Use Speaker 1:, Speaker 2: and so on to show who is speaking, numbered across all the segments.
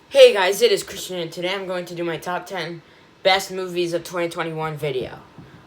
Speaker 1: Hey guys, it is Christian, and today I'm going to do my top 10 best movies of 2021 video.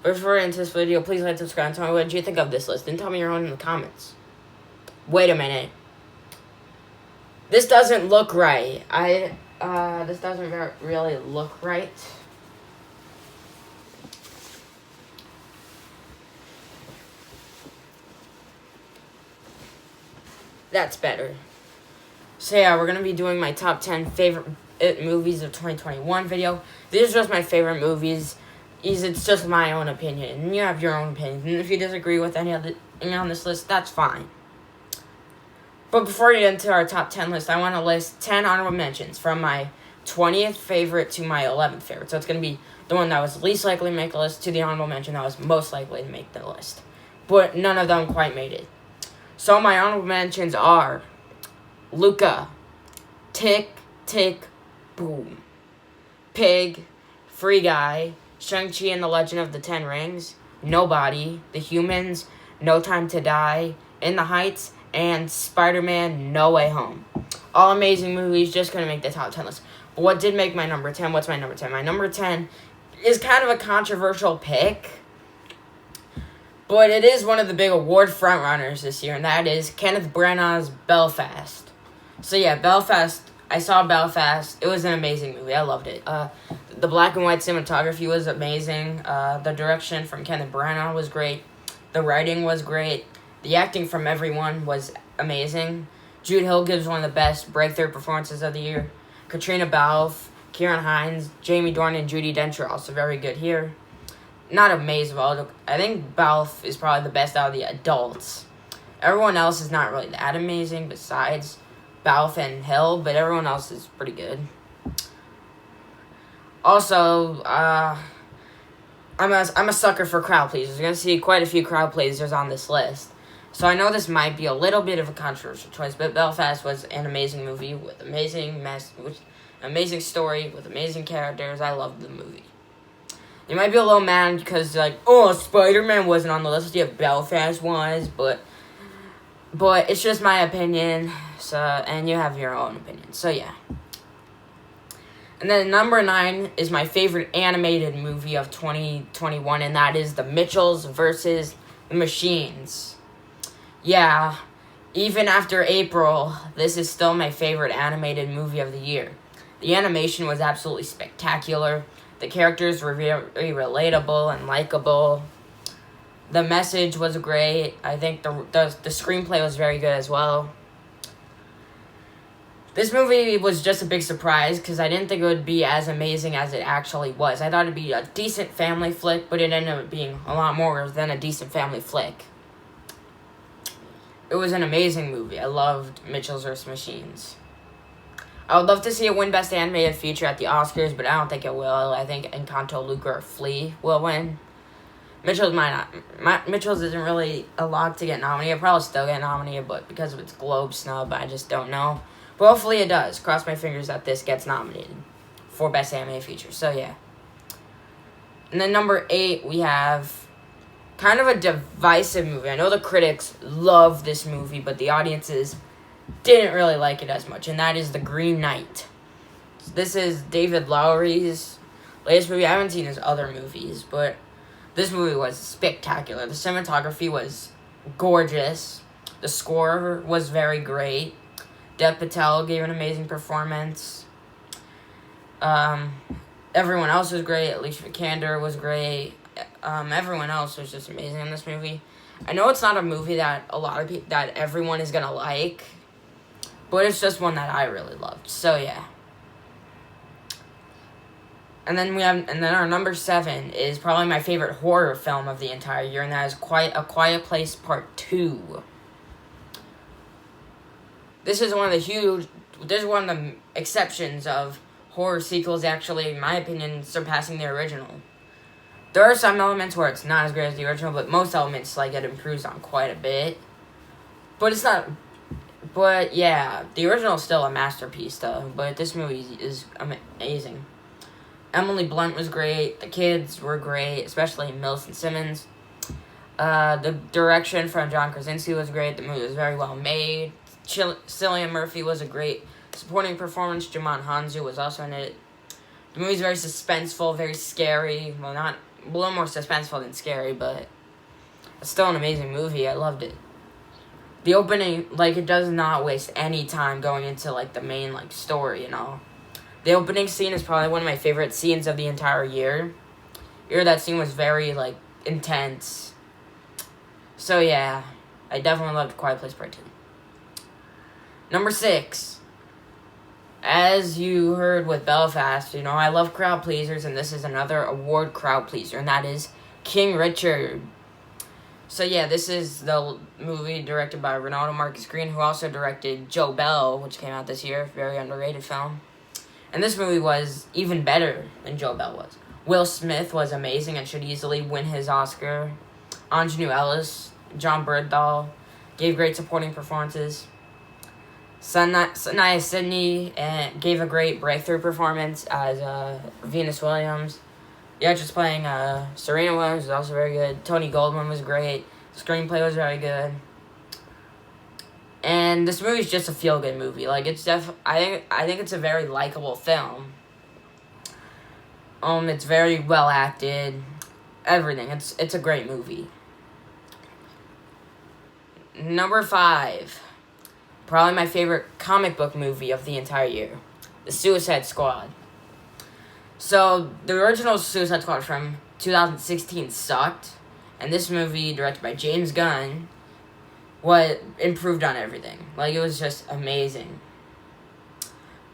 Speaker 1: But before I get into this video, please like, subscribe, and tell me what you think of this list, and tell me your own in the comments. Wait a minute. This doesn't look right. This doesn't really look right. That's better. So yeah, we're going to be doing my top 10 favorite movies of 2021 video. These are just my favorite movies. It's just my own opinion, and you have your own opinion. And if you disagree with any on this list, that's fine. But before we get into our top 10 list, I want to list 10 honorable mentions from my 20th favorite to my 11th favorite. So it's going to be the one that was least likely to make the list to the honorable mention that was most likely to make the list. But none of them quite made it. So my honorable mentions are Luca, Tick, Tick, Boom, Pig, Free Guy, Shang-Chi and the Legend of the Ten Rings, Nobody, The Humans, No Time to Die, In the Heights, and Spider-Man No Way Home. All amazing movies, just couldn't make the top 10 list. But what did make my number 10? What's my number 10? My number 10 is kind of a controversial pick, but it is one of the big award frontrunners this year, and that is Kenneth Branagh's Belfast. So yeah, Belfast, I saw Belfast. It was an amazing movie. I loved it. The black and white cinematography was amazing. The direction from Kenneth Branagh was great. The writing was great. The acting from everyone was amazing. Jude Hill gives one of the best breakthrough performances of the year. Katrina Balfe, Kieran Hines, Jamie Dornan, and Judi Dench are also very good here. Not amazing. I think Balfe is probably the best out of the adults. Everyone else is not really that amazing besides Balfe and Hill, but everyone else is pretty good. Also, I'm a sucker for crowd pleasers. You're going to see quite a few crowd pleasers on this list. So I know this might be a little bit of a controversial choice, but Belfast was an amazing movie with amazing story, with amazing characters. I loved the movie. You might be a little mad because, Spider-Man wasn't on the list. Yeah, Belfast was, but it's just my opinion, so, and you have your own opinion, so yeah. And then number 9 is my favorite animated movie of 2021, and that is The Mitchells vs. the Machines. Yeah, even after April, this is still my favorite animated movie of the year. The animation was absolutely spectacular. The characters were very relatable and likable. The message was great. I think the screenplay was very good as well. This movie was just a big surprise because I didn't think it would be as amazing as it actually was. I thought it'd be a decent family flick, but it ended up being a lot more than a decent family flick. It was an amazing movie. I loved Mitchells vs. Machines. I would love to see it win Best Animated Feature at the Oscars, but I don't think it will. I think Encanto, Luca, or Flea will win. Mitchell's might not. Mitchell's isn't really a lock to get nominated. It'll probably still get nominated, but because of its Globe snub, I just don't know. But hopefully it does. Cross my fingers that this gets nominated for Best Animated Feature. So yeah. And then number 8, we have kind of a divisive movie. I know the critics love this movie, but the audiences didn't really like it as much, and that is The Green Knight. This is David Lowery's latest movie. I haven't seen his other movies, but this movie was spectacular. The cinematography was gorgeous. The score was very great. Dev Patel gave an amazing performance. Everyone else was great. Alicia Vikander was great. Everyone else was just amazing in this movie. I know it's not a movie that that everyone is gonna like, but it's just one that I really loved. So yeah. And then our number 7 is probably my favorite horror film of the entire year, and that is A Quiet Place Part 2. This is one of the exceptions of horror sequels actually, in my opinion, surpassing the original. There are some elements where it's not as great as the original, but most elements it improves on quite a bit. But it's not. But yeah, the original is still a masterpiece though. But this movie is amazing. Emily Blunt was great. The kids were great, especially Millicent Simmons. The direction from John Krasinski was great. The movie was very well made. Cillian Murphy was a great Supporting performance, Jimon Hansu was also in it. The movie's very suspenseful, very scary. Well, not a little more suspenseful than scary, but it's still an amazing movie. I loved it. The opening, like, it does not waste any time going into, like, the main, like, story and all. The opening scene is probably one of my favorite scenes of the entire year. That scene was very, like, intense. So, yeah, I definitely loved Quiet Place Part 2. Number 6. As you heard with Belfast, I love crowd pleasers, and this is another award crowd pleaser, and that is King Richard. So, yeah, this is the movie directed by Ronaldo Marcus Green, who also directed Joe Bell, which came out this year. Very underrated film. And this movie was even better than Joe Bell was. Will Smith was amazing and should easily win his Oscar. Anjanou Ellis, John Bernthal gave great supporting performances. Sanaa Sidney gave a great breakthrough performance as Venus Williams. Yeah, just playing Serena Williams was also very good. Tony Goldwyn was great. The screenplay was very good. And this movie is just a feel-good movie. Like, it's I think it's a very likable film. It's very well acted. Everything. It's a great movie. Number 5. Probably my favorite comic book movie of the entire year. The Suicide Squad. So, the original Suicide Squad from 2016 sucked. And this movie, directed by James Gunn, improved on everything. Like, it was just amazing.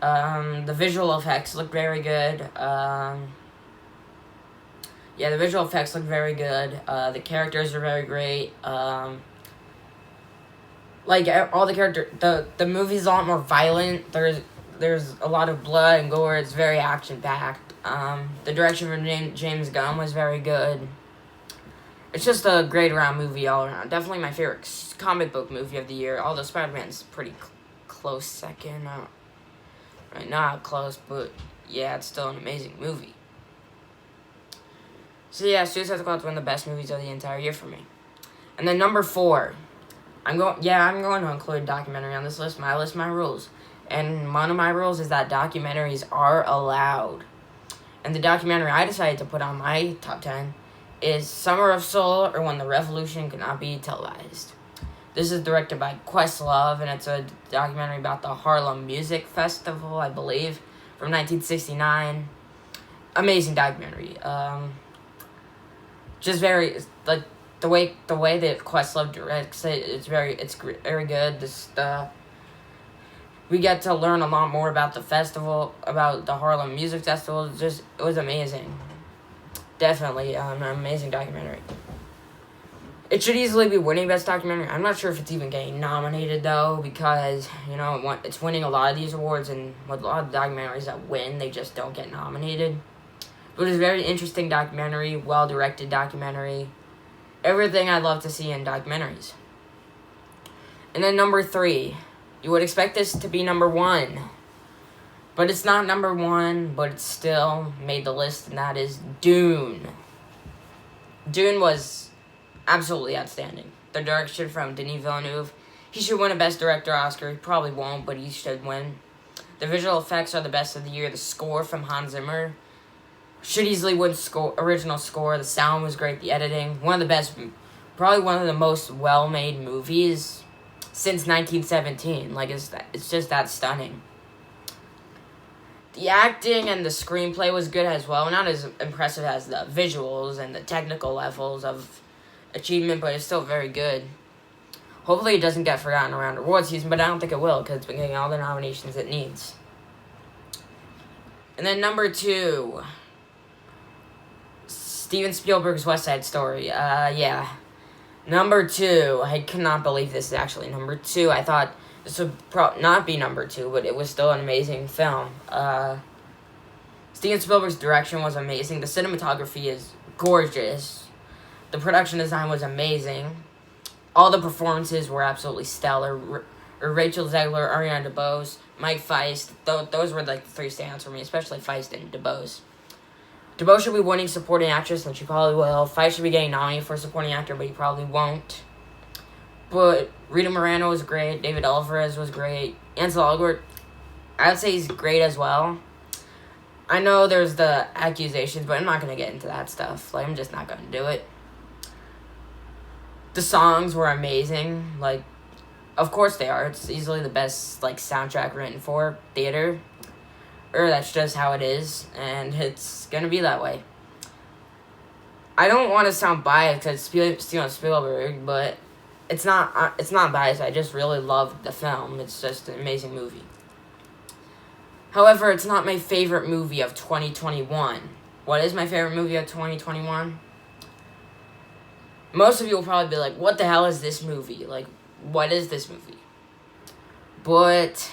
Speaker 1: The visual effects looked very good. The visual effects looked very good. The characters are very great. All the characters, the movie's a lot more violent. There's a lot of blood and gore. It's very action-packed. The direction from James Gunn was very good. It's just a great around movie all around. Definitely my favorite comic book movie of the year. Although Spider-Man's pretty close second. Not close, but yeah, it's still an amazing movie. So yeah, Suicide Squad's one of the best movies of the entire year for me. And then number 4. I'm going to include a documentary on this list. My list, my rules. And one of my rules is that documentaries are allowed. And the documentary I decided to put on my top 10 is Summer of Soul, or When the Revolution Could Not Be Televised. This is directed by Questlove, and it's a documentary about the Harlem Music Festival, I believe, from 1969. Amazing documentary. Just very, like, the way that Questlove directs it, it's very good. We get to learn a lot more about the festival, about the Harlem Music Festival. It was amazing. Definitely an amazing documentary. It should easily be winning Best Documentary. I'm not sure if it's even getting nominated, though, because, it's winning a lot of these awards, and with a lot of documentaries that win, they just don't get nominated. But it's a very interesting documentary, well-directed documentary. Everything I love to see in documentaries. And then number 3. You would expect this to be number 1. But it's not number 1, but it still made the list, and that is Dune. Dune was absolutely outstanding. The direction from Denis Villeneuve. He should win a Best Director Oscar. He probably won't, but he should win. The visual effects are the best of the year. The score from Hans Zimmer should easily win original score. The sound was great. The editing. One of the best, probably one of the most well-made movies since 1917. Like, it's just that stunning. The acting and the screenplay was good as well. Not as impressive as the visuals and the technical levels of achievement, but it's still very good. Hopefully it doesn't get forgotten around award season, but I don't think it will, because it's been getting all the nominations it needs. And then number 2, Steven Spielberg's West Side Story. Number 2, I could not believe this is actually number 2. I thought this would not be number 2, but it was still an amazing film. Steven Spielberg's direction was amazing. The cinematography is gorgeous. The production design was amazing. All the performances were absolutely stellar. Rachel Zegler, Ariana DeBose, Mike Feist. Those were like the 3 standouts for me, especially Feist and DeBose. DeBose should be winning supporting actress, and she probably will. Feist should be getting nominated for supporting actor, but he probably won't. But Rita Moreno was great. David Alvarez was great. Ansel Elgort, I would say he's great as well. I know there's the accusations, but I'm not going to get into that stuff. Like, I'm just not going to do it. The songs were amazing. Like, of course they are. It's easily the best, like, soundtrack written for theater. Or that's just how it is, and it's going to be that way. I don't want to sound biased because it's Steven Spielberg, but it's not biased. I just really love the film. It's just an amazing movie. However, it's not my favorite movie of 2021. What is my favorite movie of 2021? Most of you will probably be like, what the hell is this movie? Like, what is this movie? But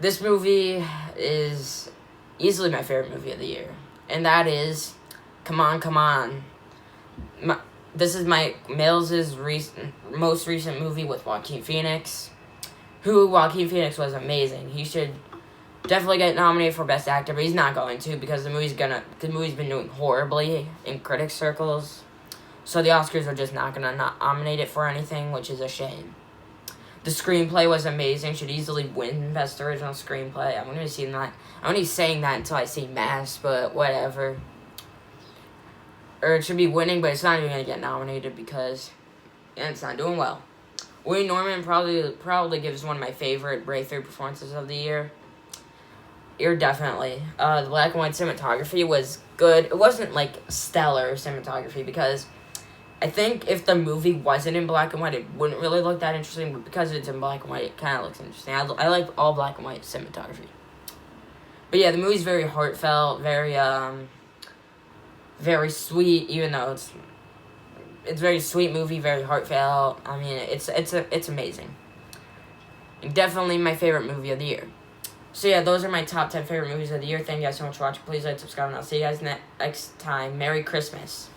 Speaker 1: this movie is easily my favorite movie of the year. And that is Come On, Come On. This is Mike Mills' most recent movie with Joaquin Phoenix. Joaquin Phoenix was amazing. He should definitely get nominated for Best Actor, but he's not going to because the movie's been doing horribly in critics circles. So the Oscars are just not gonna nominate it for anything, which is a shame. The screenplay was amazing. Should easily win Best Original Screenplay. I'm gonna be saying that until I see Mass, but whatever. Or it should be winning, but it's not even gonna get nominated because it's not doing well. Wayne Norman probably gives one of my favorite breakthrough performances of the year. Definitely. The black and white cinematography was good. It wasn't like stellar cinematography because I think if the movie wasn't in black and white, it wouldn't really look that interesting. But because it's in black and white, it kind of looks interesting. I like all black and white cinematography. But yeah, the movie's very heartfelt, very sweet. Even though it's a very sweet movie, very heartfelt. I mean, it's amazing. And definitely my favorite movie of the year. So yeah, those are my top 10 favorite movies of the year. Thank you guys so much for watching. Please like, subscribe, and I'll see you guys next time. Merry Christmas.